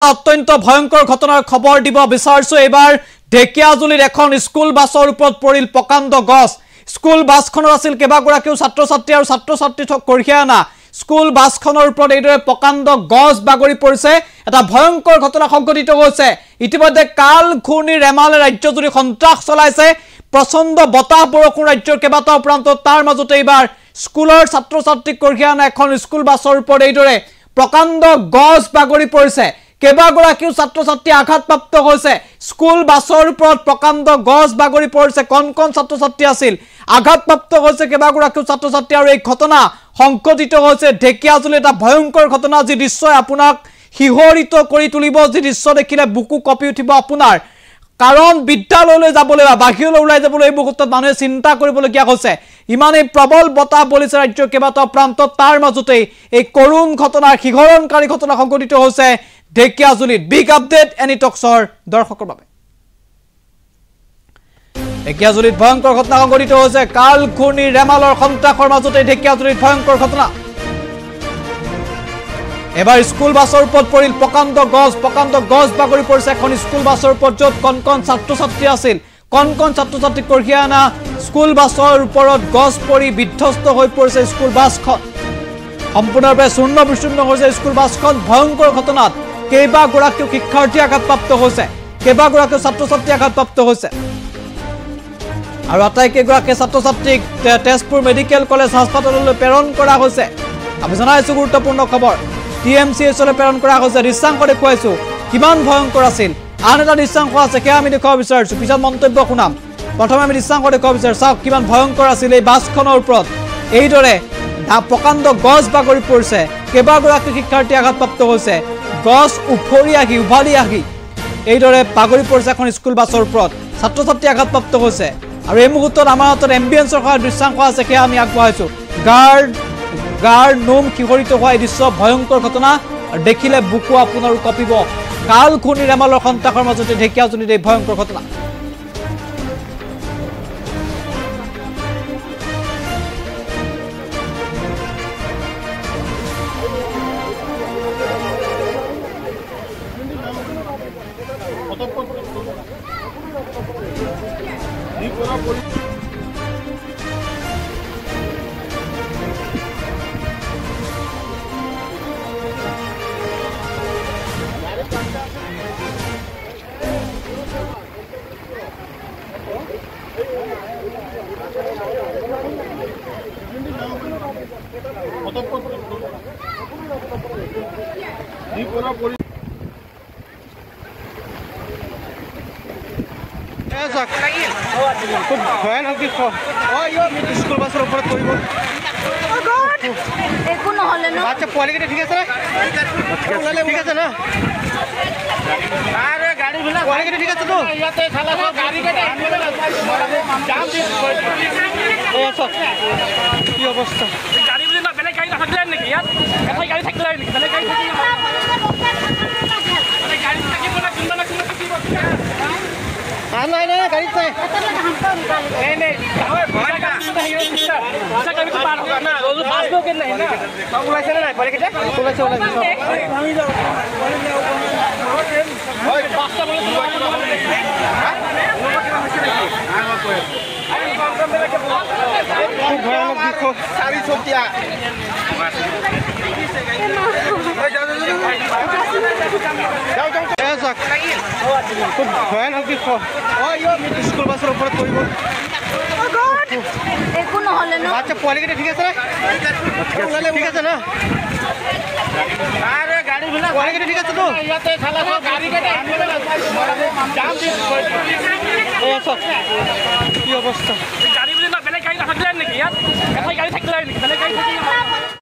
অত্যন্ত ভয়ঙ্কৰ ঘটনাৰ খবৰ দিব বিচাৰিছো। এবাৰ ঢেকিয়াজুলিৰ এখন স্কুল বাছৰ ওপৰত পৰিল প্ৰকাণ্ড গছ। স্কুল বাছখনৰ আছিল কেইবাগৰাকীও ছাত্ৰ ছাত্ৰী আৰু ছাত্ৰ ছাত্ৰী কঢ়িয়াই অনা স্কুল বাছখনৰ ওপৰত এইদৰে প্ৰকাণ্ড গছ বাগৰি পৰিছে। এটা ভয়ঙ্কৰ ঘটনা সংঘটিত হৈছে। ইতিমধ্যে কাল ঘূৰ্ণী ৰেমালে ৰাজ্যজুৰি সন্ত্ৰাস চলাইছে। প্ৰচণ্ড বতাহ বৰষুণ ৰাজ্যৰ কেইবাটাও প্ৰান্তত। তাৰ মাজতে এইবাৰ স্কুলৰ ছাত্ৰ ছাত্ৰী কঢ়িয়াই অনা এখন স্কুল বাছৰ ওপৰত এইদৰে প্ৰকাণ্ড গছ বাগৰি পৰিছে। কেইবাগৰাকীও ছাত্ৰ ছাত্ৰী আঘাতপ্ৰাপ্ত হৈছে। স্কুল বাছৰ ওপৰত প্ৰকাণ্ড গছ বাগৰি পৰিছে। কণ কণ ছাত্ৰ ছাত্ৰী আছিল, আঘাতপ্ৰাপ্ত হৈছে কেইবাগৰাকীও ছাত্ৰ ছাত্ৰী। আৰু এই ঘটনা সংঘটিত হৈছে ঢেকিয়াজুলি। এটা ভয়ঙ্কৰ ঘটনা, যি দৃশ্যই আপোনাক শিহৰিত কৰি তুলিব, যি দৃশ্য দেখিলে বুকু কঁপি উঠিব আপোনাৰ। কাৰণ বিদ্যালয়লৈ যাবলৈ বা বাহিৰলৈ ওলাই যাবলৈ এই মুহূৰ্তত মানুহে চিন্তা কৰিবলগীয়া হৈছে। ইমানেই প্ৰবল বতাহ বলিছে ৰাজ্যৰ কেইবাটাও প্ৰান্তত। তাৰ মাজতেই এই কৰুণ ঘটনাৰ শিহৰণকাৰী ঘটনা সংঘটিত হৈছে ঢেকিয়াজুলিত। বিগ আপডেট এনি টক্সৰ দৰ্শকৰ বাবে। ঢেকিয়াজুলিত ভয়ঙ্কৰ ঘটনা সংঘটিত হৈছে। কাল ঘূৰ্ণী ৰেমালৰ সন্ত্ৰাসৰ মাজতে ঢেকিয়াজুলিত ভয়ঙ্কৰ ঘটনা। এবাৰ স্কুল বাছৰ ওপৰত পৰিল প্ৰকাণ্ড গছ বাগৰি পৰিছে এখন স্কুল বাছৰ ওপৰত, য'ত কণ কণ ছাত্ৰ ছাত্ৰী আছিল। কণ কণ ছাত্ৰ ছাত্ৰী কঢ়িয়াই অনা স্কুল বাছৰ ওপৰত গছ পৰি বিধ্বস্ত হৈ পৰিছে স্কুল বাছখন। সম্পূৰ্ণৰূপে চূৰ্ণ বিচূৰ্ণ হৈছে স্কুল বাছখন। ভয়ঙ্কৰ ঘটনাত কেইবাগৰাকীও শিক্ষাৰ্থী আঘাতপ্ৰাপ্ত হৈছে, কেইবাগৰাকীও ছাত্ৰ ছাত্ৰী আঘাতপ্ৰাপ্ত হৈছে। আৰু আটাইকেইগৰাকী ছাত্ৰ ছাত্ৰীক তেজপুৰ মেডিকেল কলেজ হাস্পাতাললৈ প্ৰেৰণ কৰা হৈছে। আমি জনাইছো গুৰুত্বপূৰ্ণ খবৰ, TMCHলৈ প্ৰেৰণ কৰা হৈছে। দৃশ্যাংশ দেখুৱাইছো কিমান ভয়ঙ্কৰ আছিল। আন এটা দৃশ্যাংশ আছে, সেয়া আমি দেখুৱাব বিচাৰিছো, পিছত মন্তব্য শুনাম। প্ৰথমে আমি দৃশ্যাংশ দেখুৱাব বিচাৰিছো। চাওক কিমান ভয়ঙ্কৰ আছিল। এই বাছখনৰ ওপৰত এইদৰে প্ৰকাণ্ড গছ বাগৰি পৰিছে। কেইবাগৰাকী শিক্ষাৰ্থী আঘাতপ্ৰাপ্ত হৈছে। গছ উভালি আহি এইদৰে বাগৰি পৰিছে এখন স্কুল বাছৰ ওপৰত। ছাত্ৰ ছাত্ৰী আঘাতপ্ৰাপ্ত হৈছে। আৰু এই মুহূৰ্তত আমাৰ হাতত এম্বিয়েন্সৰ সহায়ত দৃশ্যাংশ আছে, সেয়া আমি আগবঢ়াইছো। গাৰ নোম শিহৰিত হোৱা এই দৃশ্য, ভয়ঙ্কৰ ঘটনা। আৰু দেখিলে বুকু আপোনাৰো কঁপিব। কাল ঘূৰ্ণী ৰেমালৰ সন্ত্ৰাসৰ মাজতে ঢেকিয়াজুলিত এই ভয়ঙ্কৰ ঘটনা। খুব ভয়ানক দৃশ্য। স্কুল বাছৰ ওপৰত পৰিব। একো নহ'লে ন? আচ্ছা, পোৱালিকেইটা ঠিক আছে না? ঠিক আছে না? পোৱালিকেইটা ঠিক আছে তো? কি অৱস্থা? গাড়ী বুলি না বেলেগ গাড়ী নাথাকিলে নেকি? ইয়াত এটাই গাড়ী থাকিলে নেকি? বেলেগ গাড়ী থাকিলে গাড়ী থাকিব না কোনোবা না কোনোবা থাকিব। নাই গাড়ীত নাই। ওলাইছে নে নাই পোৱালিকেইটা? ওলাইছে। খুব ভয়ানক দৃশ্য। স্কুল বাছৰ ওপৰত পৰিব। একো নহ'লে ন? আচ্ছা, পোৱালিকেইটা ঠিক আছে ঠিক আছে না? পোৱালিকেইটা ঠিক আছে তো? কি অৱস্থা? গাড়ী বুলি না বেলেগ গাড়ী নাথাকিলে নেকি? ইয়াত এটাই গাড়ী থাকিলে নেকি? বেলেগ গাড়ী থাকিলে